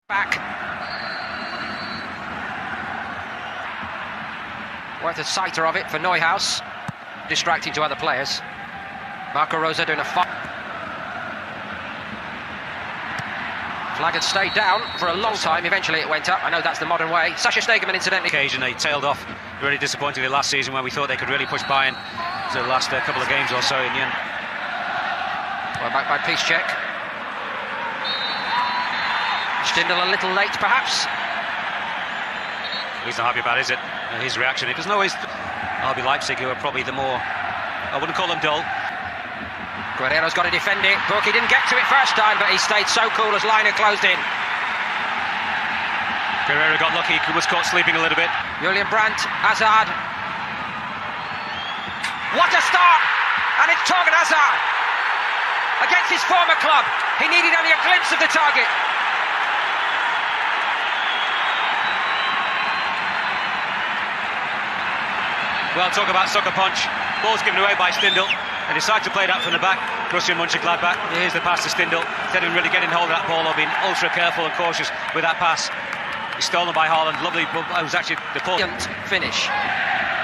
Back. Worth a sighter of it for Neuhaus. Distracting to other players. Marco Rosa doing a fine. Flag had stayed down for a long time. Eventually it went up. I know that's the modern way. Sasha Stegemann, incidentally. Occasion they tailed off really disappointingly last season when we thought they could really push Bayern to the last couple of games or so in the end. Well, back by Piszczek. Stindl a little late, perhaps. He's not happy about it, is it? His reaction. It doesn't always. RB Leipzig, who are probably the more, I wouldn't call them dull. Guerreiro's got to defend it. Burki didn't get to it first time, but he stayed so cool as Liner closed in. Guerreiro got lucky, he was caught sleeping a little bit. Julian Brandt, Hazard. What a start! And it's Torgan Hazard against his former club. He needed only a glimpse of the target. Well, talk about sucker punch. Ball's given away by Stindl. They decide to play that from the back. Borussia Mönchengladbach. Here's the pass to Stindl. Instead of really getting hold of that ball or being ultra careful and cautious with that pass. He's stolen by Haaland. Lovely. It was actually the ball. Finish.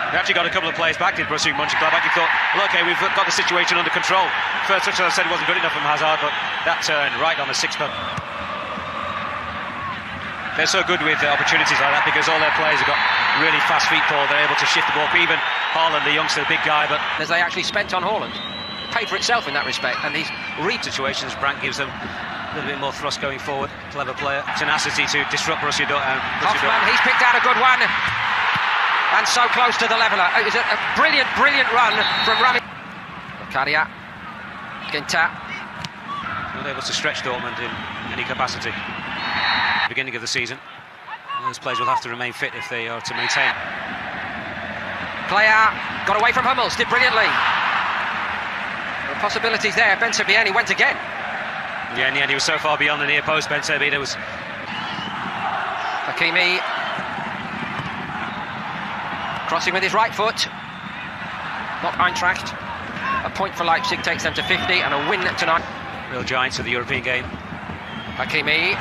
They actually got a couple of players back, did Borussia Mönchengladbach. You thought, well, okay, we've got the situation under control. First touch, as I said, wasn't good enough from Hazard, but that turn right on the sixth. They're so good with opportunities like that because all their players have got really fast feet, Paul. They're able to shift the ball. Even Haaland, the youngster, the big guy, but as they actually spent on Haaland, it paid for itself in that respect. And these situations, Brandt gives them a little bit more thrust going forward. Clever player, tenacity to disrupt Borussia Dortmund. Hoffmann, he's picked out a good one, and so close to the leveller. It was a brilliant run from Rami. Zakaria, Ginter. Not able to stretch Dortmund in any capacity. Beginning of the season, those players will have to remain fit if they are to maintain. Player got away from Hummels, did brilliantly. The possibilities there. Ben Sebaini went again. Yeah, in the end he was so far beyond the near post. Ben Sebaini, there was Hakimi crossing with his right foot. Not Eintracht. A point for Leipzig takes them to 50 and a win tonight. Real giants of the European game. Hakimi.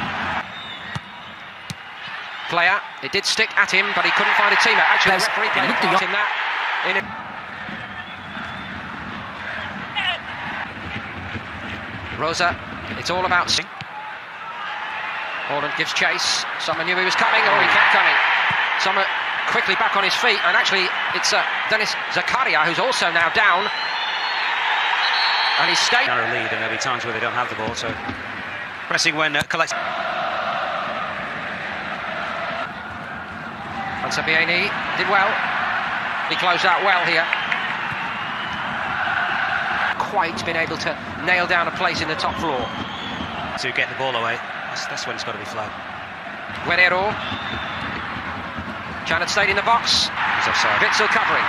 Player, it did stick at him, but he couldn't find a teammate. Actually, the referee played a part in that. Rosa, it's all about. Haaland gives chase. Sommer knew he was coming, or he kept coming. Sommer quickly back on his feet, and actually, it's Dennis Zakaria who's also now down, and he's staying. Narrow lead, and there'll be times where they don't have the ball, so pressing when collects. Sabieni did well. He closed out well here. Quite been able to nail down a place in the top floor. To get the ball away, that's when it's got to be flagged. Guerreiro. Chan had stayed in the box. He's offside. Witzel covering.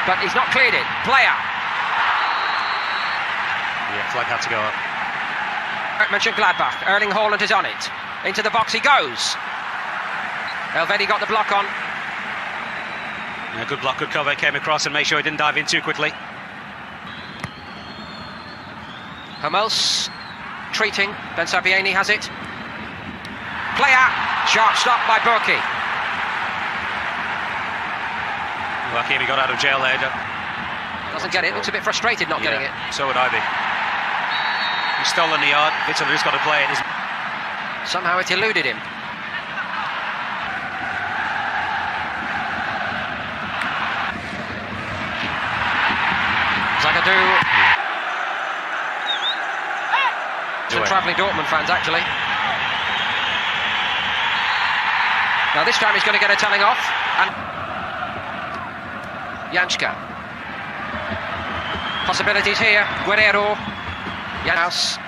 But he's not cleared it. Player. Yeah, flag had to go up. Mönchengladbach. Erling Haaland is on it. Into the box he goes. Elvedi got the block on. Yeah, good block, good cover. Came across and made sure he didn't dive in too quickly. Hummels treating. Ben Sebaini has it. Player. Sharp stop by Burki. Well, Hakimi got out of jail there. Doesn't get it. Looks a bit frustrated not getting it. So would I be. He's stolen the yard. Witzel has got to play it. Somehow it eluded him. Zagadou. Some travelling Dortmund fans, actually. Now this time he's going to get a telling off. And Janška. Possibilities here. Guerreiro. Janus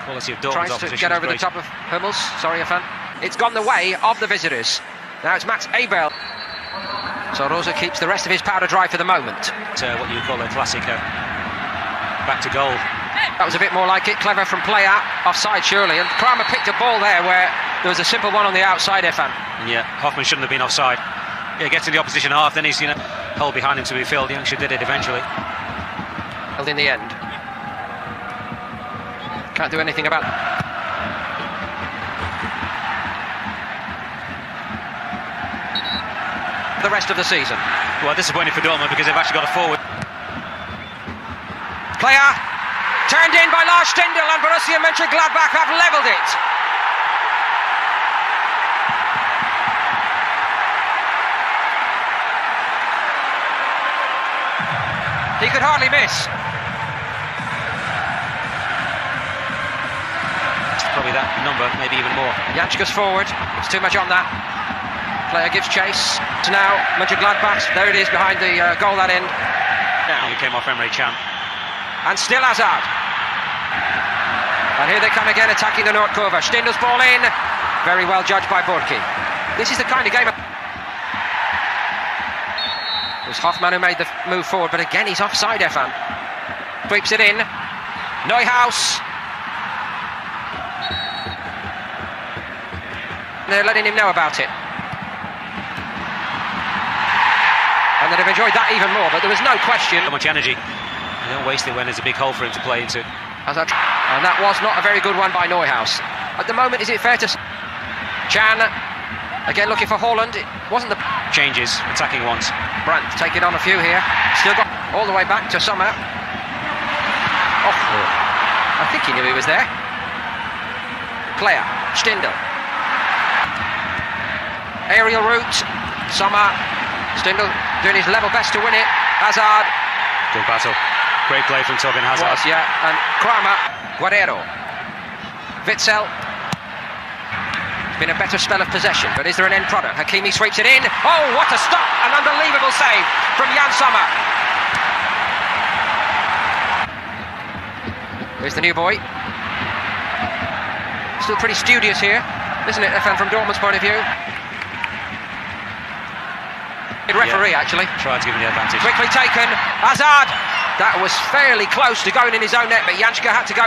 tries to get over the top of Hummels. Sorry, Afan. It's gone the way of the visitors. Now it's Max Abel. So Rosa keeps the rest of his powder dry for the moment. What you call a classic back to goal. That was a bit more like it. Clever from player. Offside, surely. And Kramer picked a ball there where there was a simple one on the outside, Efan. Yeah, Hoffmann shouldn't have been offside. Yeah, gets in the opposition half, then he's, hole behind him to be filled. Youngster did it eventually. Held in the end. Can't do anything about it. the rest of the season. Well, disappointing for Dortmund because they've actually got a forward. Player turned in by Lars Stindl, and Borussia Mönchengladbach have levelled it. He could hardly miss. Probably that number, maybe even more. Jančka's forward. It's too much on that. Player gives chase to now Mönchengladbach. There it is behind the goal that end. Now he came off Emre Can. And still Hazard. And here they come again, attacking the Nordkurve. Stindl's ball in. Very well judged by Burki. This is the kind of game. It was Hoffmann who made the move forward, but again he's offside, Efan. Sweeps it in. Neuhaus. They're letting him know about it. And they'd have enjoyed that even more, but there was no question. So much energy. You don't waste it when there's a big hole for him to play into. And that was not a very good one by Neuhaus. At the moment, is it fair to... Can, again looking for Haaland. It wasn't the... Changes, attacking ones. Brandt taking on a few here. Still got all the way back to Sommer. Oh, I think he knew he was there. Player, Stindl. Aerial route, Sommer, Stindl doing his level best to win it. Hazard. Good battle. Great play from Torgan Hazard. Was, yeah, and Kramer, Guerrero, Witzel. It's been a better spell of possession, but is there an end product? Hakimi sweeps it in. Oh, what a stop! An unbelievable save from Jan Sommer. Here's the new boy. Still pretty studious here, isn't it, Efan, from Dortmund's point of view? Good referee, actually. Tried to give him the advantage. Quickly taken. Hazard. That was fairly close to going in his own net, but Jančka had to go.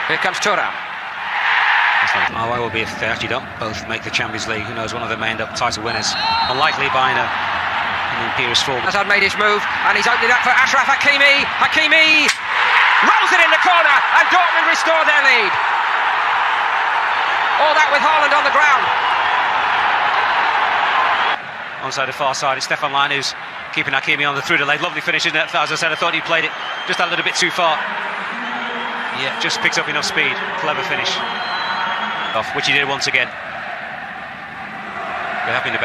Here comes Thuram. How well will be if they actually don't both make the Champions League. Who knows, one of them may end up title winners. Unlikely buying an imperious form. Hazard made his move, and he's opening it up for Achraf Hakimi. Hakimi rolls it in the corner, and Dortmund restore their lead. All that with Haaland on the ground. Onside the far side, it's Stefan Lein who's keeping Hakimi on the through the leg. Lovely finish, isn't it? As I said, I thought he played it just a little bit too far. Yeah, just picks up enough speed. Clever finish. Off, which he did once again. We're having a better